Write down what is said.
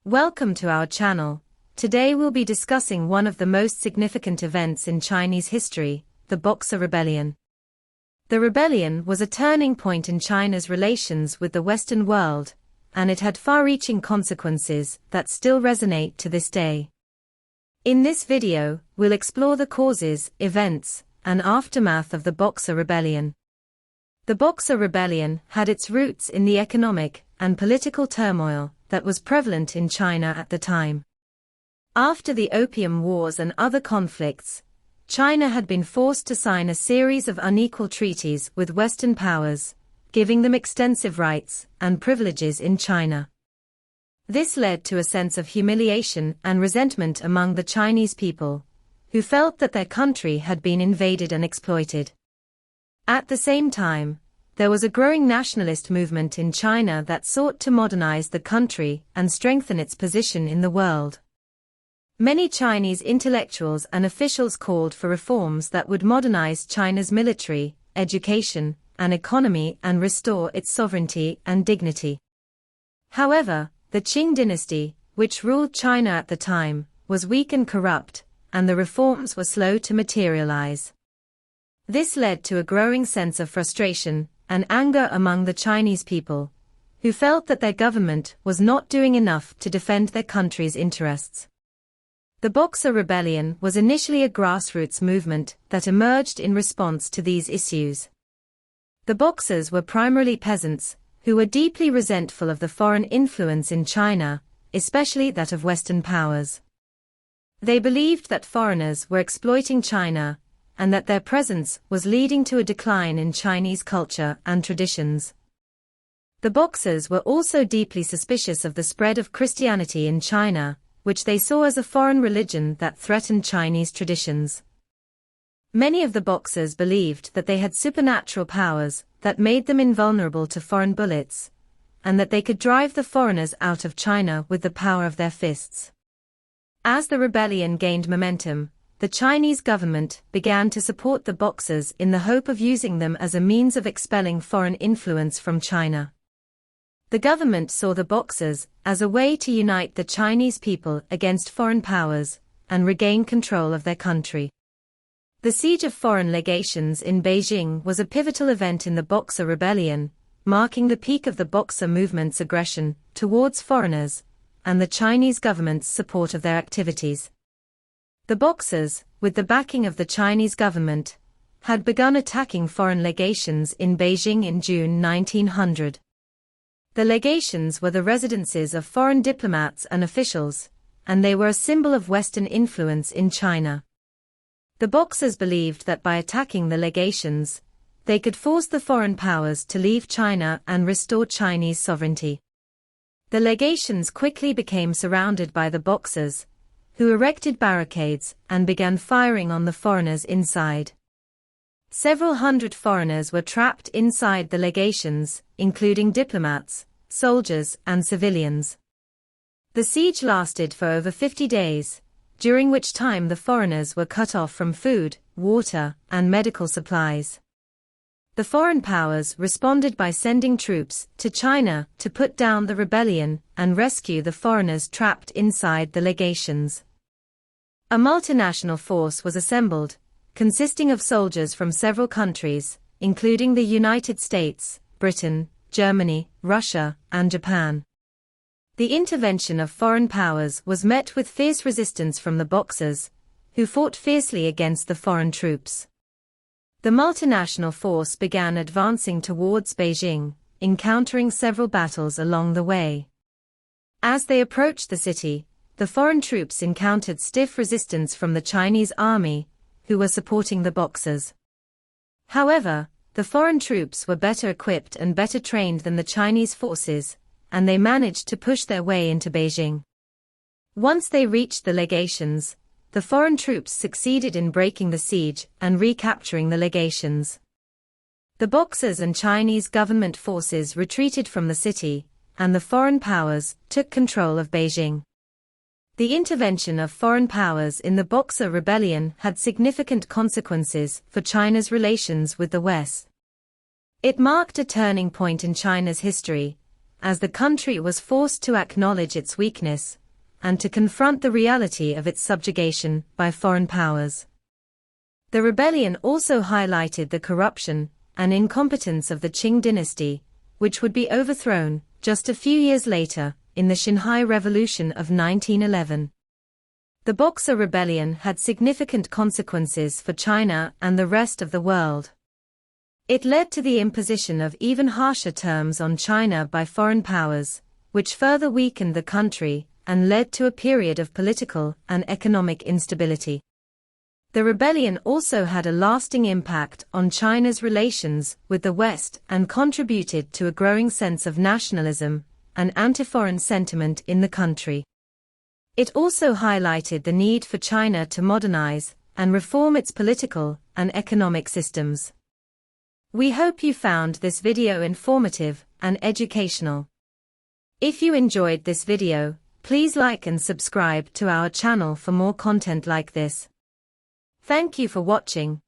Welcome to our channel. Today we'll be discussing one of the most significant events in Chinese history, the Boxer Rebellion. The rebellion was a turning point in China's relations with the Western world, and it had far-reaching consequences that still resonate to this day. In this video, we'll explore the causes, events, and aftermath of the Boxer Rebellion. The Boxer Rebellion had its roots in the economic and political turmoil that was prevalent in China at the time. After the Opium Wars and other conflicts, China had been forced to sign a series of unequal treaties with Western powers, giving them extensive rights and privileges in China. This led to a sense of humiliation and resentment among the Chinese people, who felt that their country had been invaded and exploited. At the same time, there was a growing nationalist movement in China that sought to modernize the country and strengthen its position in the world. Many Chinese intellectuals and officials called for reforms that would modernize China's military, education, and economy and restore its sovereignty and dignity. However, the Qing dynasty, which ruled China at the time, was weak and corrupt, and the reforms were slow to materialize. This led to a growing sense of frustration and anger among the Chinese people, who felt that their government was not doing enough to defend their country's interests. The Boxer Rebellion was initially a grassroots movement that emerged in response to these issues. The Boxers were primarily peasants, who were deeply resentful of the foreign influence in China, especially that of Western powers. They believed that foreigners were exploiting China, and that their presence was leading to a decline in Chinese culture and traditions. The Boxers were also deeply suspicious of the spread of Christianity in China, which they saw as a foreign religion that threatened Chinese traditions. Many of the Boxers believed that they had supernatural powers that made them invulnerable to foreign bullets, and that they could drive the foreigners out of China with the power of their fists. As the rebellion gained momentum, the Chinese government began to support the Boxers in the hope of using them as a means of expelling foreign influence from China. The government saw the Boxers as a way to unite the Chinese people against foreign powers and regain control of their country. The siege of foreign legations in Beijing was a pivotal event in the Boxer Rebellion, marking the peak of the Boxer movement's aggression towards foreigners and the Chinese government's support of their activities. The Boxers, with the backing of the Chinese government, had begun attacking foreign legations in Beijing in June 1900. The legations were the residences of foreign diplomats and officials, and they were a symbol of Western influence in China. The Boxers believed that by attacking the legations, they could force the foreign powers to leave China and restore Chinese sovereignty. The legations quickly became surrounded by the Boxers, who erected barricades and began firing on the foreigners inside. Several hundred foreigners were trapped inside the legations, including diplomats, soldiers, and civilians. The siege lasted for over 50 days, during which time the foreigners were cut off from food, water, and medical supplies. The foreign powers responded by sending troops to China to put down the rebellion and rescue the foreigners trapped inside the legations. A multinational force was assembled, consisting of soldiers from several countries, including the United States, Britain, Germany, Russia, and Japan. The intervention of foreign powers was met with fierce resistance from the Boxers, who fought fiercely against the foreign troops. The multinational force began advancing towards Beijing, encountering several battles along the way. As they approached the city, the foreign troops encountered stiff resistance from the Chinese army, who were supporting the Boxers. However, the foreign troops were better equipped and better trained than the Chinese forces, and they managed to push their way into Beijing. Once they reached the legations, the foreign troops succeeded in breaking the siege and recapturing the legations. The Boxers and Chinese government forces retreated from the city, and the foreign powers took control of Beijing. The intervention of foreign powers in the Boxer Rebellion had significant consequences for China's relations with the West. It marked a turning point in China's history, as the country was forced to acknowledge its weakness and to confront the reality of its subjugation by foreign powers. The rebellion also highlighted the corruption and incompetence of the Qing dynasty, which would be overthrown just a few years later in the Xinhai Revolution of 1911. The Boxer Rebellion had significant consequences for China and the rest of the world. It led to the imposition of even harsher terms on China by foreign powers, which further weakened the country and led to a period of political and economic instability. The rebellion also had a lasting impact on China's relations with the West and contributed to a growing sense of nationalism and anti-foreign sentiment in the country. It also highlighted the need for China to modernize and reform its political and economic systems. We hope you found this video informative and educational. If you enjoyed this video, please like and subscribe to our channel for more content like this. Thank you for watching.